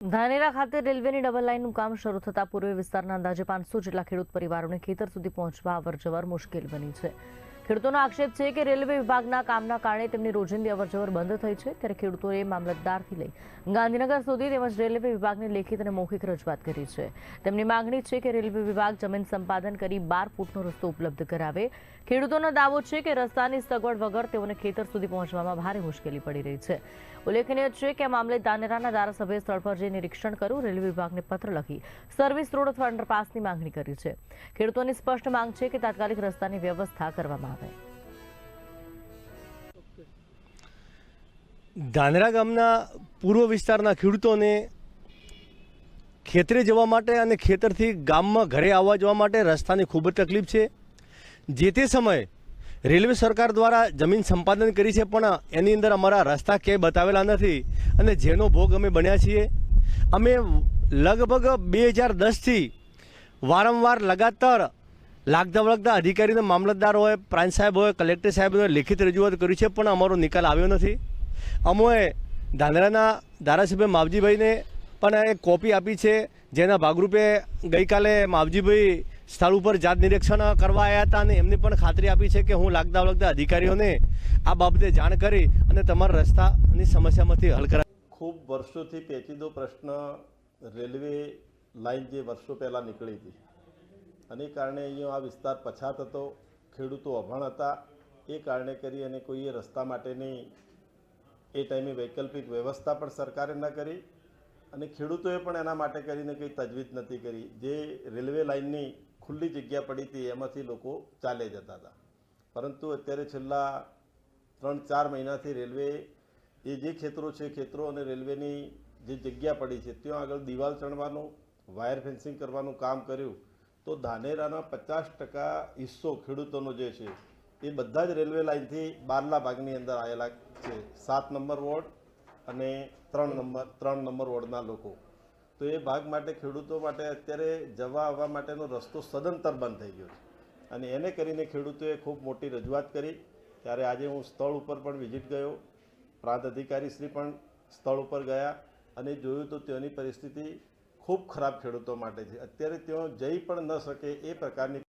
ધાનેરા ખાતે રેલવેની ડબલ લાઇનનું કામ શરૂ થતા પૂર્વ વિસ્તારના અંદાજે 500 જેટલા ખેડૂત પરિવારોને ખેતર સુધી પહોંચવા અવરજવર મુશ્કેલ બની છે। ખેડૂતોનો આક્ષેપ છે કે રેલવે વિભાગના કામના કારણે તેમની રોજિંદી અવરજવર બંધ થઈ છે, ત્યારે ખેડૂતોએ મામલતદારથી લઈ ગાંધીનગર સુધી તેમજ રેલવે વિભાગને લેખિત અને મૌખિક રજૂઆત કરી છે। તેમની માંગણી છે કે રેલવે વિભાગ જમીન સંપાદન કરી 12 ફૂટનો રસ્તો ઉપલબ્ધ કરાવે। ખેડૂતોનો દાવો છે કે રસ્તાની સગવડ વગર તેઓને ખેતર સુધી પહોંચવામાં ભારે મુશ્કેલી પડી રહી છે। ઉલ્લેખનીય છે કે આ મામલે ધાનેરાના ધારાસભ્ય સ્થળ પર જઈ નિરીક્ષણ કર્યું, રેલવે વિભાગને પત્ર લખી સર્વિસ રોડ અથવા અંડરપાસની માંગણી કરી છે। ખેડૂતોની સ્પષ્ટ માંગ છે કે તાત્કાલિક રસ્તાની વ્યવસ્થા કરવામાં આવે। ધાનેરા ગામના પૂર્વ વિસ્તારના ખેડૂતોને ખેતરે જવા માટે અને ખેતરથી ગામમાં ઘરે આવવા જવા માટે રસ્તાની ખૂબ જ તકલીફ છે। જે તે સમયે રેલવે સરકાર દ્વારા જમીન સંપાદન કરી છે, પણ એની અંદર અમારા રસ્તા ક્યાંય બતાવેલા નથી અને જેનો ભોગ અમે બન્યા છીએ। અમે લગભગ 2010થી વારંવાર લગાતાર લાગતા વળગતા અધિકારીને મામલતદાર હોય, પ્રાંત સાહેબ હોય, કલેક્ટર સાહેબ હોય લેખિત રજૂઆત કરી છે, પણ અમારો નિકાલ આવ્યો નથી। અમોએ ધાનેરાના ધારાસભ્ય માવજીભાઈને પણ એક કોપી આપી છે, જેના ભાગરૂપે ગઈકાલે માવજીભાઈ સ્થળ ઉપર જાત નિરીક્ષણ કરવા આવ્યા હતા અને એમને પણ ખાતરી આપી છે કે હું લાગતા વળગતા અધિકારીઓને આ બાબતે જાણ કરી અને તમારા રસ્તાની સમસ્યામાંથી હલ કરાવી। ખૂબ વર્ષોથી પેચીદો પ્રશ્ન રેલવે લાઇન જે વર્ષો પહેલાં નીકળી હતી અને એ કારણે અહીંયા આ વિસ્તાર પછાત હતો, ખેડૂતો અભણ હતા, એ કારણે કરી અને કોઈએ રસ્તા માટેની એ ટાઈમે વૈકલ્પિક વ્યવસ્થા પણ સરકારે ન કરી અને ખેડૂતોએ પણ એના માટે કરીને કંઈ તજવીજ નથી કરી। જે રેલવે લાઇનની ખુલ્લી જગ્યા પડી હતી એમાંથી લોકો ચાલે જતા હતા, પરંતુ અત્યારે છેલ્લા 3-4 મહિનાથી રેલવે એ જે ખેતરો છે, ખેતરો અને રેલવેની જે જગ્યા પડી છે ત્યાં આગળ દિવાલ ચણવાનું, વાયર ફેન્સિંગ કરવાનું કામ કર્યું તો ધાનેરાના 50% હિસ્સો ખેડૂતોનો જે છે એ બધા જ રેલવે લાઇનથી બહારના ભાગની અંદર આવેલા છે। 7 નંબર વોર્ડ અને 3 નંબર વોર્ડના લોકો, તો એ ભાગ માટે ખેડૂતો માટે અત્યારે જવા આવવા માટેનો રસ્તો સદંતર બંધ થઈ ગયો છે અને એને કરીને ખેડૂતોએ ખૂબ મોટી રજૂઆત કરી। ત્યારે આજે હું સ્થળ ઉપર પણ વિઝિટ ગયો, પ્રાંત અધિકારીશ્રી પણ સ્થળ ઉપર ગયા અને જોયું તો તેની પરિસ્થિતિ ખૂબ ખરાબ ખેડૂતો માટે છે। અત્યારે તેઓ જઈ પણ ન શકે એ પ્રકારની